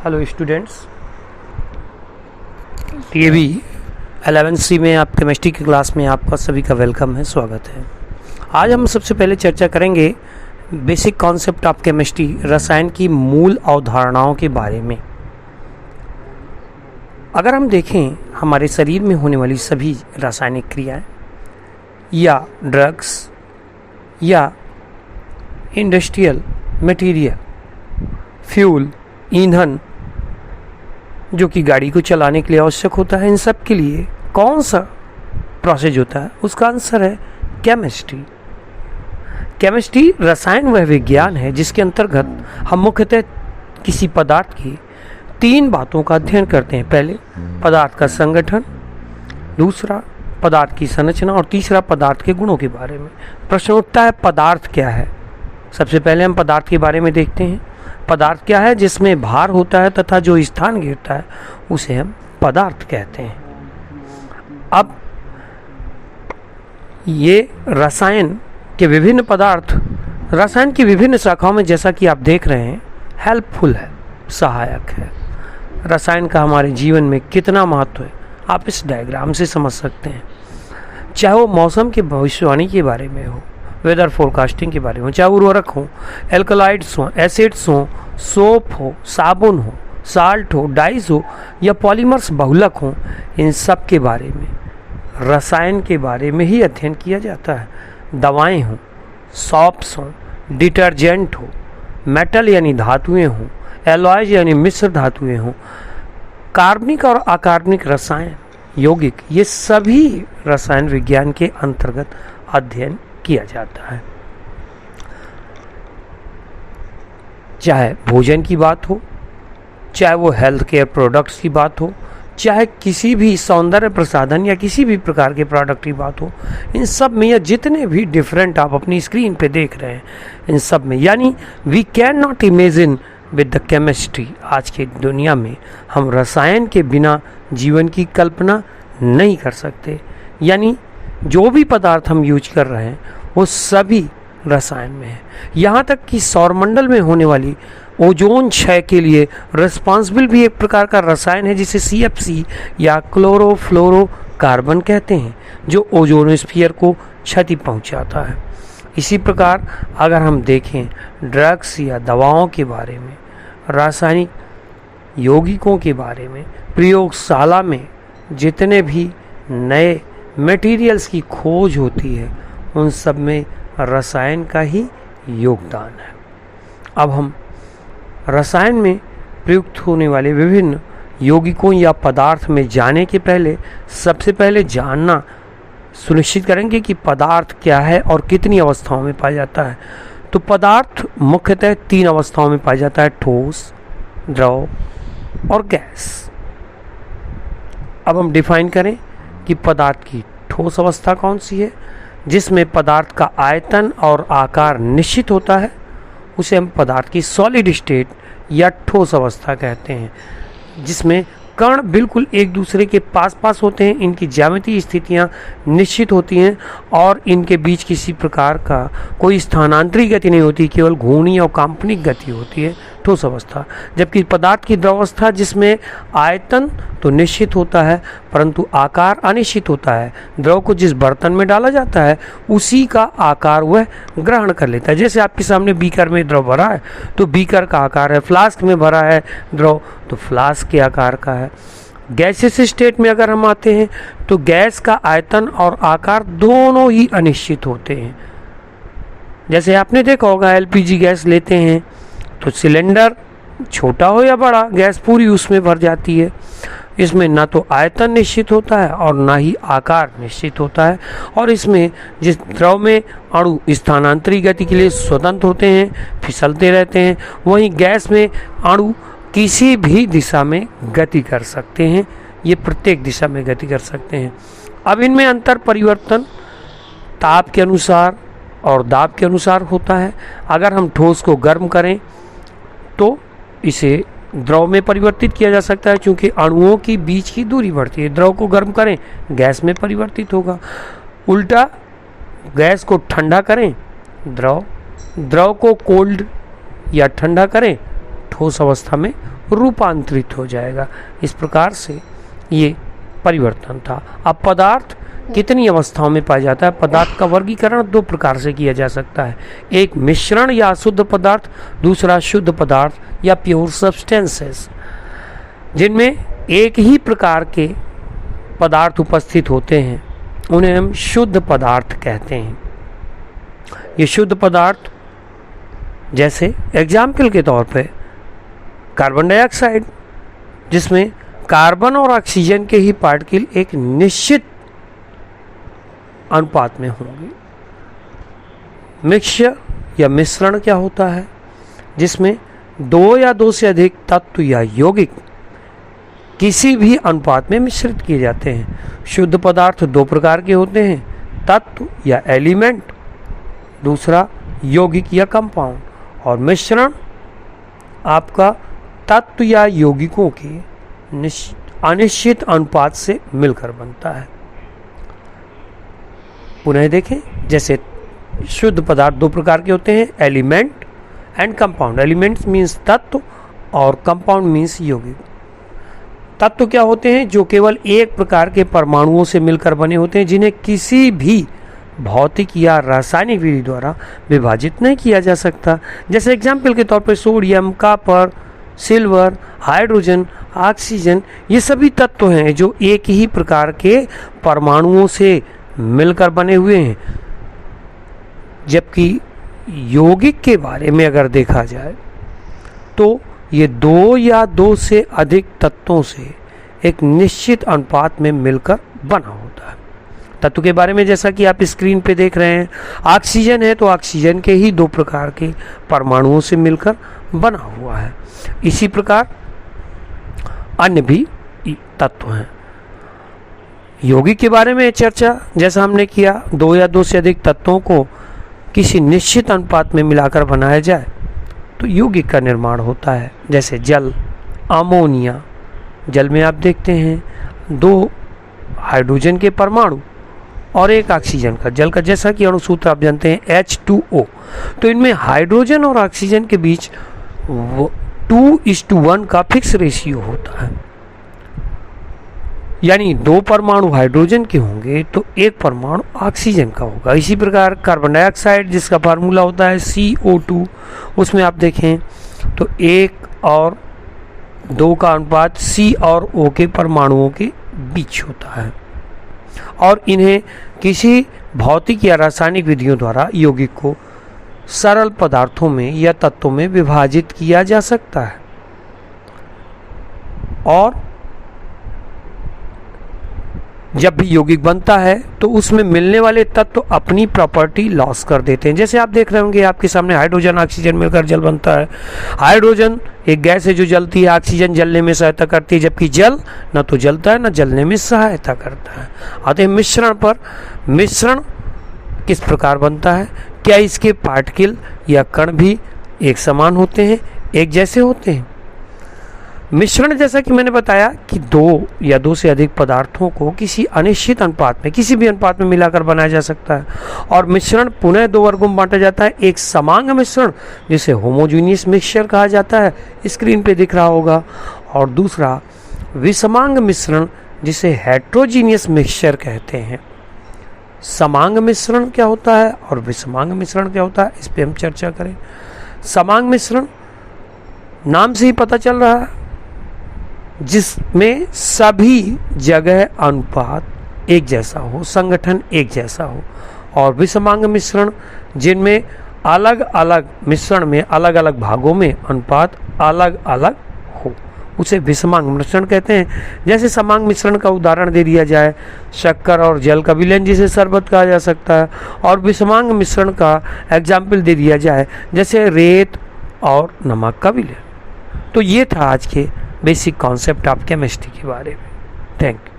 Hello students, TAV 11वीं में आप केमिस्ट्री की क्लास में आपका सभी का वेलकम है, स्वागत है। आज हम सबसे पहले चर्चा करेंगे बेसिक कॉन्सेप्ट ऑफ केमिस्ट्री, रसायन की मूल अवधारणाओं के बारे में। अगर हम देखें हमारे शरीर में होने वाली सभी रासायनिक क्रियाएं या ड्रग्स या इंडस्ट्रियल मटेरियल, फ्यूल, ईंधन जो कि गाड़ी को चलाने के लिए आवश्यक होता है, इन सब के लिए कौन सा प्रोसेस होता है? उसका आंसर है केमिस्ट्री। केमिस्ट्री रसायन वह विज्ञान है जिसके अंतर्गत हम मुख्यतः किसी पदार्थ की तीन बातों का अध्ययन करते हैं। पहले पदार्थ का संगठन, दूसरा पदार्थ की संरचना और तीसरा पदार्थ के गुणों के बारे में। प्रश्न उठता है पदार्थ क्या है? सबसे पहले हम पदार्थ के बारे में देखते हैं। पदार्थ क्या है? जिसमें भार होता है तथा जो स्थान घेरता है उसे हम पदार्थ कहते हैं। अब ये रसायन के विभिन्न पदार्थ रसायन की विभिन्न शाखाओं में, जैसा कि आप देख रहे हैं, हेल्पफुल है, सहायक है। रसायन का हमारे जीवन में कितना महत्व है आप इस डायग्राम से समझ सकते हैं। चाहे वो मौसम की भविष्यवाणी के बारे में हो, वेदर फोरकास्टिंग के बारे में हो, चाहे उर्वरक हो, एल्कलाइड्स हो, एसिड्स हो, सोप हो, साबुन हो, साल्ट हो, डाइज हो या पॉलीमर्स बहुलक हो, इन सब के बारे में, रसायन के बारे में ही अध्ययन किया जाता है। दवाएं हो, सॉप्स हो, डिटर्जेंट हो, मेटल यानी धातुएं हो, एलॉयज यानी मिश्र धातुएं हो, कार्बनिक और अकार्बनिक रसायन, यौगिक, ये सभी रसायन विज्ञान के अंतर्गत अध्ययन किया जाता है। चाहे भोजन की बात हो, चाहे वो हेल्थ केयर प्रोडक्ट्स की बात हो, चाहे किसी भी सौंदर्य प्रसाधन या किसी भी प्रकार के प्रोडक्ट की बात हो, इन सब में या जितने भी डिफरेंट आप अपनी स्क्रीन पे देख रहे हैं, इन सब में, यानी we can not imagine with the chemistry. आज की दुनिया में हम रसायन के बिना जीवन की कल्पना नहीं कर सकते। यानी जो भी पदार्थ हम यूज कर रहे हैं वो सभी रसायन में है। यहाँ तक कि सौरमंडल में होने वाली ओजोन क्षय के लिए रिस्पॉन्सिबल भी एक प्रकार का रसायन है जिसे CFC या क्लोरोफ्लोरोकार्बन कहते हैं, जो ओजोनोस्फीयर को क्षति पहुँचाता है। इसी प्रकार अगर हम देखें ड्रग्स या दवाओं के बारे में, रासायनिक यौगिकों के बारे में, प्रयोगशाला में जितने भी नए मटेरियल्स की खोज होती है उन सब में रसायन का ही योगदान है। अब हम रसायन में प्रयुक्त होने वाले विभिन्न यौगिकों या पदार्थ में जाने के पहले सबसे पहले जानना सुनिश्चित करेंगे कि पदार्थ क्या है और कितनी अवस्थाओं में पाया जाता है। तो पदार्थ मुख्यतः तीन अवस्थाओं में पाया जाता है: ठोस, द्रव और गैस। अब हम डिफाइन करें कि पदार्थ की ठोस अवस्था कौन सी है, जिसमें पदार्थ का आयतन और आकार निश्चित होता है, उसे हम पदार्थ की सॉलिड स्टेट या ठोस अवस्था कहते हैं, जिसमें कण बिल्कुल एक दूसरे के पास पास होते हैं, इनकी ज्यामितीय स्थितियां निश्चित होती हैं और इनके बीच किसी प्रकार का कोई स्थानांतरी गति नहीं होती, केवल घूर्णी और काल्पनिक गति होती है, ठोस अवस्था। जबकि पदार्थ की द्रव अवस्था, जिसमें आयतन तो निश्चित होता है परंतु आकार अनिश्चित होता है। द्रव को जिस बर्तन में डाला जाता है उसी का आकार वह ग्रहण कर लेता है। जैसे आपके सामने बीकर में द्रव भरा है तो बीकर का आकार है, फ्लास्क में भरा है द्रव तो फ्लास्क के आकार का है। गैसेस स्टेट में अगर हम आते हैं तो गैस का आयतन और आकार दोनों ही अनिश्चित होते हैं। जैसे आपने देखा होगा LPG गैस लेते हैं तो सिलेंडर छोटा हो या बड़ा, गैस पूरी उसमें भर जाती है। इसमें ना तो आयतन निश्चित होता है और ना ही आकार निश्चित होता है, और इसमें जिस द्रव में अणु स्थानांतरी गति के लिए स्वतंत्र होते हैं, फिसलते रहते हैं, वहीं गैस में अणु किसी भी दिशा में गति कर सकते हैं। ये प्रत्येक दिशा में गति कर सकते हैं। अब इनमें अंतर परिवर्तन ताप के अनुसार और दाब के अनुसार होता है। अगर हम ठोस को गर्म करें तो इसे द्रव में परिवर्तित किया जा सकता है, क्योंकि अणुओं की बीच की दूरी बढ़ती है। द्रव को गर्म करें गैस में परिवर्तित होगा। उल्टा गैस को ठंडा करें द्रव को कोल्ड या ठंडा करें ठोस अवस्था में रूपांतरित हो जाएगा। इस प्रकार से ये परिवर्तन था। अब पदार्थ कितनी अवस्थाओं में पाया जाता है? पदार्थ का वर्गीकरण दो प्रकार से किया जा सकता है, एक मिश्रण या अशुद्ध पदार्थ, दूसरा शुद्ध पदार्थ या प्योर सब्सटेंसेस। जिनमें एक ही प्रकार के पदार्थ उपस्थित होते हैं उन्हें हम शुद्ध पदार्थ कहते हैं। ये शुद्ध पदार्थ जैसे एग्जाम्पल के तौर पे कार्बन डाइऑक्साइड, जिसमें कार्बन और ऑक्सीजन के ही पार्टिकल एक निश्चित अनुपात में होंगे। मिक्सचर या मिश्रण क्या होता है? जिसमें दो या दो से अधिक तत्व या यौगिक किसी भी अनुपात में मिश्रित किए जाते हैं। शुद्ध पदार्थ दो प्रकार के होते हैं, तत्व या एलिमेंट, दूसरा यौगिक या कंपाउंड। और मिश्रण आपका तत्व या यौगिकों के अनिश्चित अनुपात से मिलकर बनता है। पुनः देखें, जैसे शुद्ध पदार्थ दो प्रकार के होते हैं, element and compound. Elements means तत्व और कंपाउंड मीन्स यौगिक। तत्व क्या होते हैं? जो केवल एक प्रकार के परमाणुओं से मिलकर बने होते हैं, जिन्हें किसी भी भौतिक या रासायनिक विधि द्वारा विभाजित नहीं किया जा सकता। जैसे एग्जाम्पल के तौर पर sodium, copper, silver, hydrogen, oxygen, ये सभी तत्व हैं जो एक ही प्रकार के परमाणुओं से मिलकर बने हुए हैं। जबकि यौगिक के बारे में अगर देखा जाए तो ये दो या दो से अधिक तत्वों से एक निश्चित अनुपात में मिलकर बना होता है। तत्व के बारे में जैसा कि आप स्क्रीन पे देख रहे हैं, ऑक्सीजन है तो ऑक्सीजन के ही दो प्रकार के परमाणुओं से मिलकर बना हुआ है। इसी प्रकार अन्य भी तत्व हैं। यौगिक के बारे में चर्चा जैसा हमने किया, दो या दो से अधिक तत्वों को किसी निश्चित अनुपात में मिलाकर बनाया जाए तो यौगिक का निर्माण होता है। जैसे जल, अमोनिया। जल में आप देखते हैं दो हाइड्रोजन के परमाणु और एक ऑक्सीजन का। जल का जैसा कि अणुसूत्र आप जानते हैं H2O, तो इनमें हाइड्रोजन और ऑक्सीजन के बीच 2:1 का फिक्स रेशियो होता है। यानी दो परमाणु हाइड्रोजन के होंगे तो एक परमाणु ऑक्सीजन का होगा। इसी प्रकार कार्बन डाइऑक्साइड, जिसका फार्मूला होता है CO2, उसमें आप देखें तो 1 और 2 का अनुपात C और O के परमाणुओं के बीच होता है। और इन्हें किसी भौतिक या रासायनिक विधियों द्वारा यौगिक को सरल पदार्थों में या तत्वों में विभाजित किया जा सकता है। और जब भी यौगिक बनता है तो उसमें मिलने वाले तत्व अपनी प्रॉपर्टी लॉस कर देते हैं। जैसे आप देख रहे होंगे आपके सामने हाइड्रोजन ऑक्सीजन मिलकर जल बनता है। हाइड्रोजन एक गैस है जो जलती है, ऑक्सीजन जलने में सहायता करती है, जबकि जल न तो जलता है न जलने में सहायता करता है। आते हैं मिश्रण पर। मिश्रण किस प्रकार बनता है? क्या इसके पार्टिकल या कण भी एक समान होते हैं, एक जैसे होते हैं? मिश्रण जैसा कि मैंने बताया कि दो या दो से अधिक पदार्थों को किसी अनिश्चित अनुपात में, किसी भी अनुपात में मिलाकर बनाया जा सकता है। और मिश्रण पुनः दो वर्गों में बांटा जाता है। एक समांग मिश्रण, जिसे होमोजीनियस मिक्सचर कहा जाता है, स्क्रीन पे दिख रहा होगा। और दूसरा विषमांग मिश्रण, जिसे हेट्रोजीनियस मिक्सचर कहते हैं। समांग मिश्रण क्या होता है और विषमांग मिश्रण क्या होता है, इस पर हम चर्चा करें। समांग मिश्रण नाम से ही पता चल रहा है, जिसमें सभी जगह अनुपात एक जैसा हो, संगठन एक जैसा हो। और विषमांग मिश्रण, जिनमें अलग अलग मिश्रण में अलग अलग भागों में अनुपात अलग अलग हो, उसे विषमांग मिश्रण कहते हैं। जैसे समांग मिश्रण का उदाहरण दे दिया जाए, शक्कर और जल का विलयन, जिसे शरबत कहा जा सकता है। और विषमांग मिश्रण का एग्जाम्पल दे दिया जाए, जैसे रेत और नमक का विलयन। तो ये था आज के बेसिक कॉन्सेप्ट ऑफ केमिस्ट्री के बारे में। Thank you.